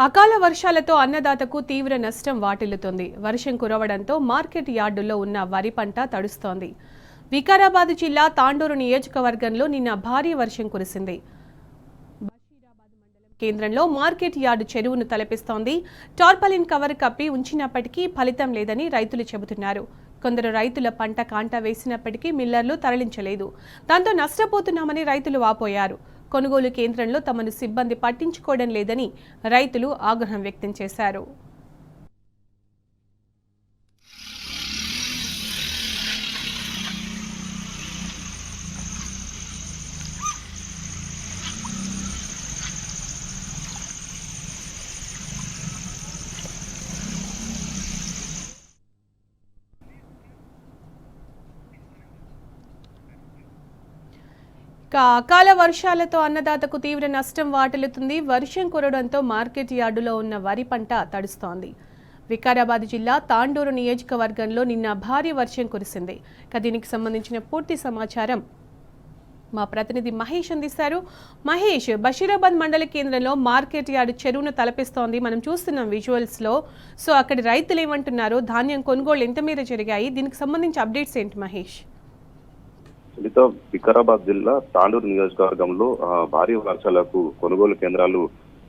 అకాల వర్షాలతో అన్నదాతకు తీవ్ర నష్టం వాటిల్లుతోంది. వర్షం కురవడంతో మార్కెట్ యార్డుల్లో ఉన్న వరి పంట తడుస్తోంది. వికారాబాద్ జిల్లా తాండూరు నియోజకవర్గంలో నిన్న భారీ వర్షం కురిసింది. కేంద్రంలో మార్కెట్ యార్డు చెరువును తలపిస్తోంది. టార్పాలిన్ కవర్ కప్పి ఉంచినప్పటికీ ఫలితం లేదని రైతులు చెబుతున్నారు. కొందరు రైతుల పంట కాంటా వేసినప్పటికీ మిల్లర్లు తరలించలేదు. దాంతో నష్టపోతున్నామని రైతులు వాపోయారు. కొనుగోలు కేంద్రంలో తమను సిబ్బంది పట్టించుకోవడం లేదని రైతులు ఆగ్రహం వ్యక్తం చేశారు. అకాల వర్షాలతో అన్నదాతకు తీవ్ర నష్టం వాటిల్లుతుంది. వర్షం కురవడంతో మార్కెట్ యార్డులో ఉన్న వరి పంట తడుస్తోంది. వికారాబాద్ జిల్లా తాండూరు నియోజకవర్గంలో నిన్న భారీ వర్షం కురిసింది. దీనికి సంబంధించిన పూర్తి సమాచారం మా ప్రతినిధి మహేష్ అందిస్తారు. మహేష్, బషీరాబాద్ మండల కేంద్రంలో మార్కెట్ యార్డు చెరువును తలపిస్తోంది. మనం చూస్తున్నాం విజువల్స్లో. సో అక్కడి రైతులు ఏమంటున్నారు, ధాన్యం కొనుగోలు ఎంత మేర జరిగాయి, దీనికి సంబంధించి అప్డేట్స్ ఏంటి మహేష్? వికారాబాద్ జిల్లా తాండూరు నియోజకవర్గంలో భారీ వర్షాలకు కొనుగోలు కేంద్రాలు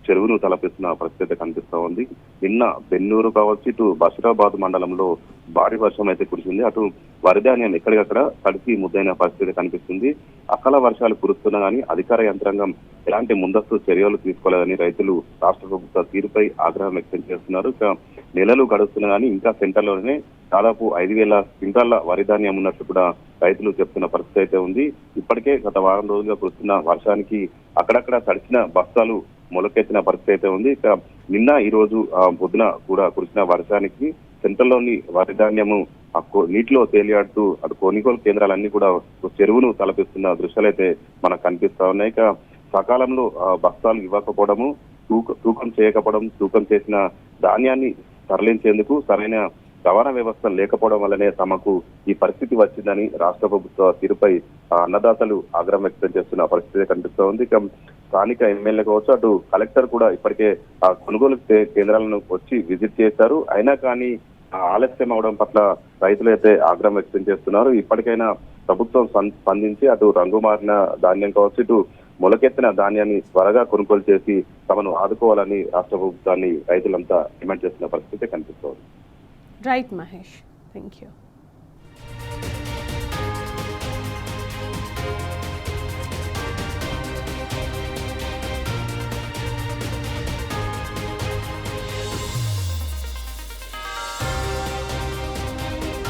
చెరువును తలపిస్తున్న పరిస్థితి కనిపిస్తా ఉంది. నిన్న బెన్నూరు కావచ్చు, ఇటు బషీరాబాద్ మండలంలో భారీ వర్షం అయితే కురిసింది. అటు వరి ధాన్యం ఎక్కడికక్కడ తడిసి ముద్దైన పరిస్థితి కనిపిస్తుంది. అకాల వర్షాలు కురుస్తున్నా కానీ అధికార యంత్రాంగం ఎలాంటి ముందస్తు చర్యలు తీసుకోలేదని రైతులు రాష్ట్ర ప్రభుత్వ తీరుపై ఆగ్రహం వ్యక్తం చేస్తున్నారు. ఇక నెలలు గడుస్తున్నా కానీ ఇంకా సెంటర్లోనే దాదాపు 5,000 క్వింటాళ్ల వరి ధాన్యం ఉన్నట్లు కూడా రైతులు చెప్తున్న పరిస్థితి అయితే ఉంది. ఇప్పటికే గత వారం రోజులుగా కురుస్తున్న వర్షానికి అక్కడక్కడ తడిచిన బస్తాలు మొలకెత్తిన పరిస్థితి అయితే ఉంది. ఇక నిన్న ఈ రోజు పొద్దున కూడా కురిసిన వర్షానికి సెంటర్లోని వరి ధాన్యము నీటిలో తేలియాడుతూ అటు కొనుగోలు కేంద్రాలన్నీ కూడా చెరువును తలపిస్తున్న దృశ్యాలు అయితే మనకు కనిపిస్తా ఉన్నాయి. ఇక సకాలంలో బస్తాలు ఇవ్వకపోవడము, తూకం చేయకపోవడం, తూకం చేసిన ధాన్యాన్ని తరలించేందుకు సరైన రవాణా వ్యవస్థ లేకపోవడం వల్లనే తమకు ఈ పరిస్థితి వచ్చిందని రాష్ట్ర ప్రభుత్వ తీరుపై అన్నదాతలు ఆగ్రహం వ్యక్తం చేస్తున్న పరిస్థితి కనిపిస్తూ ఉంది. ఇక స్థానిక ఎమ్మెల్యే కావచ్చు, అటు కలెక్టర్ కూడా ఇప్పటికే ఆ కొనుగోలు కేంద్రాలను వచ్చి విజిట్ చేశారు. అయినా కానీ ఆలస్యం అవడం పట్ల రైతులు అయితే ఆగ్రహం వ్యక్తం చేస్తున్నారు. ఇప్పటికైనా ప్రభుత్వం స్పందించి అటు రంగుమారిన ధాన్యం కావచ్చు, ఇటు మొలకెత్తిన ధాన్యాన్ని త్వరగా కొనుగోలు చేసి తమను ఆదుకోవాలని రాష్ట్ర ప్రభుత్వాన్ని రైతులంతా డిమాండ్ చేస్తున్న పరిస్థితి కనిపిస్తోంది. Right Mahesh, thank you.